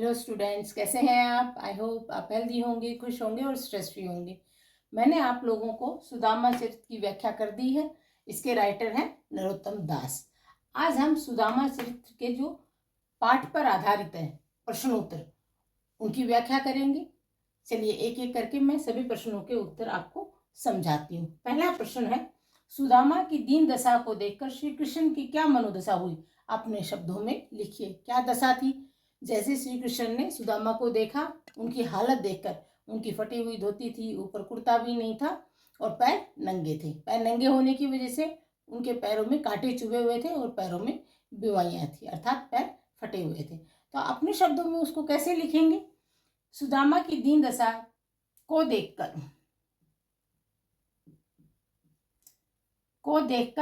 Hello students, कैसे हैं आप? आई होप आप हेल्दी होंगे, खुश होंगे और स्ट्रेस फ्री होंगे। मैंने आप लोगों को सुदामा चरित्र की व्याख्या कर दी है। इसके राइटर हैं नरोत्तम दास। आज हम सुदामा चरित्र के जो पाठ पर आधारित है प्रश्नोत्तर, उनकी व्याख्या करेंगे। चलिए एक एक करके मैं सभी प्रश्नों के उत्तर आपको समझाती हूँ। पहला प्रश्न है, सुदामा की दीन दशा को देखकर श्री कृष्ण की क्या मनोदशा हुई? अपने शब्दों में लिखिए। क्या दशा थी? जैसे श्री कृष्ण ने सुदामा को देखा, उनकी हालत देखकर, उनकी फटी हुई धोती थी, ऊपर कुर्ता भी नहीं था और पैर नंगे थे। पैर नंगे होने की वजह से उनके पैरों में कांटे चुभे हुए थे और पैरों में बीमारियां थी, अर्थात पैर फटे हुए थे। तो अपने शब्दों में उसको कैसे लिखेंगे? सुदामा की दीन दशा को देखकर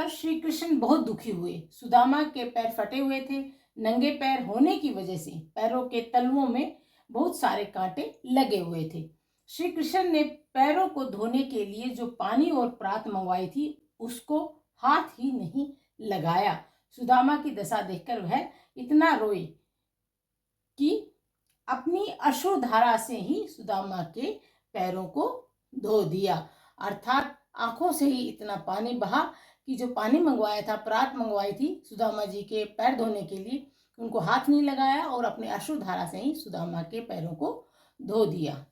श्री कृष्ण बहुत दुखी हुए। सुदामा के पैर फटे हुए थे। नंगे पैर होने की वजह से पैरों के तलवों में बहुत सारे कांटे लगे हुए थे। श्री कृष्ण ने पैरों को धोने के लिए जो पानी और परात मंगवाई थी, उसको हाथ ही नहीं लगाया। सुदामा की दशा देखकर वह इतना रोए कि अपनी अश्रुधारा से ही सुदामा के पैरों को धो दिया। अर्थात आंखों से ही इतना पानी बहा कि जो पानी मंगवाया था, परात मंगवाई थी सुदामा जी के पैर धोने के लिए, उनको हाथ नहीं लगाया और अपने अश्रुधारा से ही सुदामा के पैरों को धो दिया।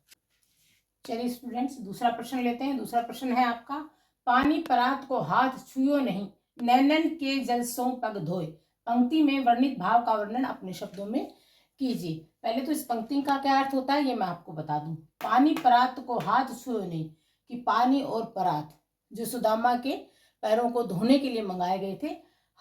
चलिए स्टूडेंट्स, दूसरा प्रश्न लेते हैं। दूसरा प्रश्न है आपका, पानी परात को हाथ छुयो नहीं, नैनन के जल सो पग धोए। पंक्ति में वर्णित भाव का वर्णन अपने शब्दों में कीजिए। पहले तो इस पंक्ति का क्या अर्थ होता है ये मैं आपको बता दूं। पानी परात को हाथ छुओ नहीं, कि पानी और परात जो सुदामा के पैरों को धोने के लिए मंगाए गए थे,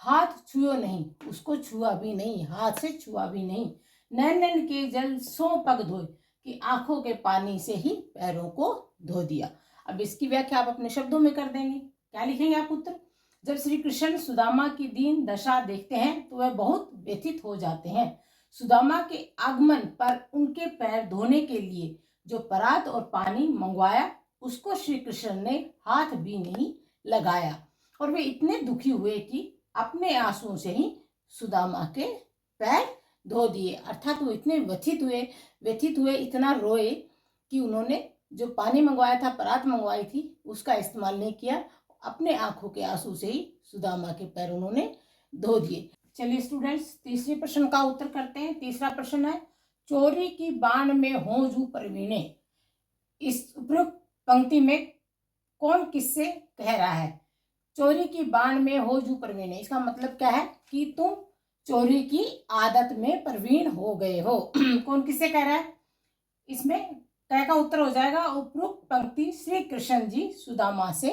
हाथ छुओ नहीं, उसको छुआ भी नहीं, हाथ से छुआ भी नहीं। नैनन के जल सो पग धोए, कि आंखों के पानी से ही पैरों को धो दिया। अब इसकी व्याख्या आप अपने शब्दों में कर देंगे। क्या लिखेंगे आप उत्तर? जब श्री कृष्ण सुदामा की दीन दशा देखते हैं तो वह बहुत व्यथित हो जाते हैं। सुदामा के आगमन पर उनके पैर धोने के लिए जो परात और पानी मंगवाया, उसको श्री कृष्ण ने हाथ भी नहीं लगाया और वे इतने दुखी हुए कि अपने आंसुओं से ही सुदामा के पैर धो दिए। अर्थात वो इतने व्यथित हुए, इतना रोए कि उन्होंने जो पानी मंगवाया था, परात मंगवाई थी, उसका इस्तेमाल नहीं किया। अपने आंखों के आंसू से ही सुदामा के पैर उन्होंने धो दिए। चलिए स्टूडेंट्स, तीसरे प्रश्न का उत्तर करते हैं। तीसरा प्रश्न है, चोरी की बाण में हो जू परवीणे। इस उपरोक्त पंक्ति में कौन किससे कह रहा है? चोरी की बाण में हो जू परवीणे, इसका मतलब क्या है कि तुम चोरी की आदत में प्रवीण हो गए हो। कौन किससे कह रहा है? इसमें कह का उत्तर हो जाएगा, उपरोक्त पंक्ति श्री कृष्ण जी सुदामा से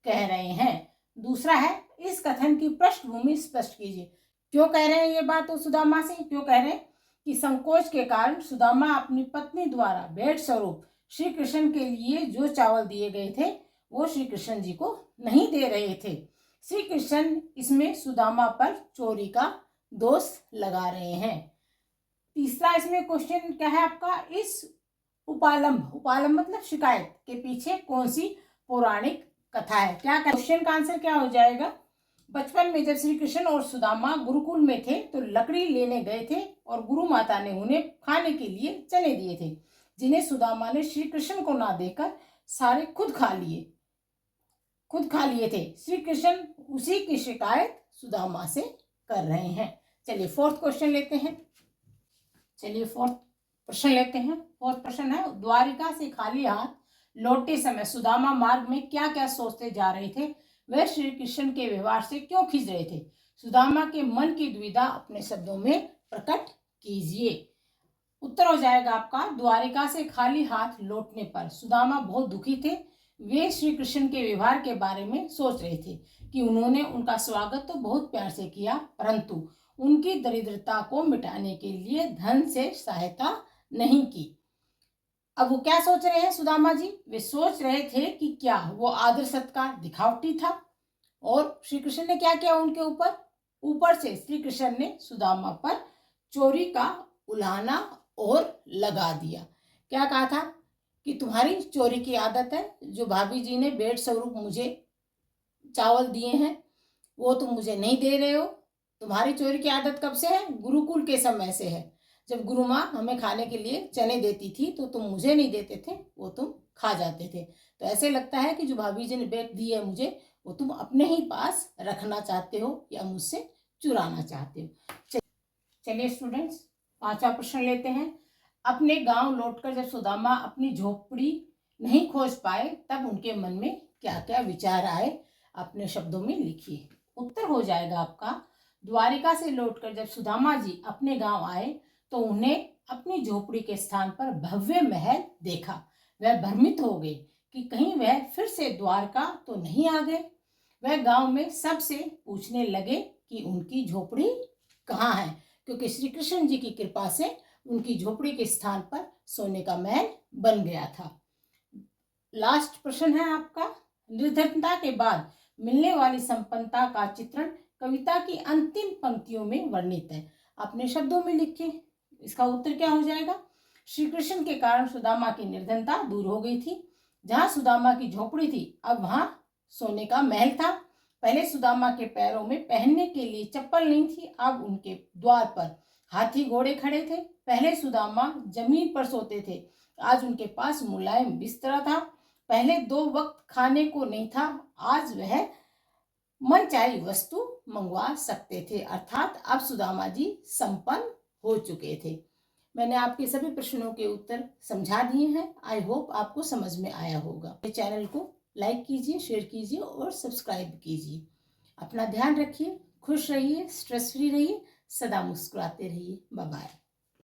कह रहे हैं। दूसरा है, इस कथन की पृष्ठभूमि स्पष्ट कीजिए। क्यों कह रहे हैं ये बात तो सुदामा से? क्यों कह रहे हैं कि संकोच के कारण सुदामा अपनी पत्नी द्वारा भेंट स्वरूप श्री कृष्ण के लिए जो चावल दिए गए थे वो श्री कृष्ण जी को नहीं दे रहे थे। श्री कृष्ण इसमें सुदामा पर चोरी का दोष लगा रहे हैं। तीसरा इसमें क्वेश्चन क्या है आपका, इस उपालंब मतलब शिकायत के पीछे कौन सी पौराणिक कथा है? क्या क्वेश्चन का आंसर क्या हो जाएगा? बचपन में जब श्री कृष्ण और सुदामा गुरुकुल में थे तो लकड़ी लेने गए थे और गुरु माता ने उन्हें खाने के लिए चने दिए थे, जिन्हें सुदामा ने श्री कृष्ण को ना देकर सारे खुद खा लिए थे। श्री कृष्ण उसी की शिकायत सुदामा से कर रहे हैं। चलिए फोर्थ प्रश्न लेते हैं। फोर्थ प्रश्न है, द्वारिका से खाली हाथ लौटते समय सुदामा मार्ग में क्या क्या सोचते जा रहे थे? वह श्री कृष्ण के व्यवहार से क्यों खिंच रहे थे? सुदामा के मन की दुविधा अपने शब्दों में प्रकट कीजिए। उत्तर हो जाएगा आपका, द्वारिका से खाली हाथ लौटने पर सुदामा बहुत दुखी थे। वे श्री कृष्ण के व्यवहार के बारे में सोच रहे थे कि उन्होंने उनका स्वागत तो बहुत प्यार से किया, परंतु उनकी दरिद्रता को मिटाने के लिए धन से सहायता नहीं की। अब वो क्या सोच रहे हैं सुदामा जी? वे सोच रहे थे कि क्या वो आदर सत्कार दिखावटी था और श्री कृष्ण ने क्या किया उनके ऊपर से श्री कृष्ण ने सुदामा पर चोरी का उलाहना और लगा दिया। क्या कहा था कि तुम्हारी चोरी की आदत है, जो भाभी जी ने भेंट स्वरूप मुझे चावल दिए हैं वो तुम मुझे नहीं दे रहे हो। तुम्हारी चोरी की आदत कब से है? गुरुकुल के समय से है। जब गुरु माँ हमें खाने के लिए चने देती थी तो तुम मुझे नहीं देते थे, वो तुम खा जाते थे। तो ऐसे लगता है कि जो भाभी जी ने बेट दी है मुझे, वो तुम अपने ही पास रखना चाहते हो या मुझसे चुराना चाहते हो। चलिए स्टूडेंट्स, 5वां प्रश्न लेते हैं। अपने गांव लौटकर जब सुदामा अपनी झोपड़ी नहीं खोज पाए तब उनके मन में क्या क्या विचार आए, अपने शब्दों में लिखिए। उत्तर हो जाएगा आपका, द्वारिका से लौटकर जब सुदामा जी अपने गांव आए तो उन्हें अपनी झोपड़ी के स्थान पर भव्य महल देखा। वह भ्रमित हो गए कि कहीं वह फिर से द्वारका तो नहीं आ गए। वह गांव में सबसे पूछने लगे कि उनकी झोपड़ी कहाँ है, क्योंकि श्री कृष्ण जी की कृपा से उनकी झोपड़ी के स्थान पर सोने का महल बन गया था। लास्ट प्रश्न है आपका, निर्धनता के बाद मिलने वाली संपन्नता का चित्रण कविता की अंतिम पंक्तियों में वर्णित है। अपने शब्दों में लिखिए। इसका उत्तर क्या हो जाएगा, श्री कृष्ण के कारण सुदामा की निर्धनता दूर हो गई थी। जहां सुदामा की झोपड़ी थी अब वहां सोने का महल था। पहले सुदामा के पैरों में पहनने के लिए चप्पल नहीं थी, अब उनके द्वार पर हाथी घोड़े खड़े थे। पहले सुदामा जमीन पर सोते थे, आज उनके पास मुलायम बिस्तरा था। पहले 2 वक्त खाने को नहीं था, आज वह मनचाही वस्तु मंगवा सकते थे। अर्थात अब सुदामा जी संपन्न हो चुके थे। मैंने आपके सभी प्रश्नों के उत्तर समझा दिए हैं। आई होप आपको समझ में आया होगा। चैनल को लाइक कीजिए, शेयर कीजिए और सब्सक्राइब कीजिए। अपना ध्यान रखिए, खुश रहिए, स्ट्रेस फ्री रहिए, सदा मुस्कुराते रहिए। Bye bye.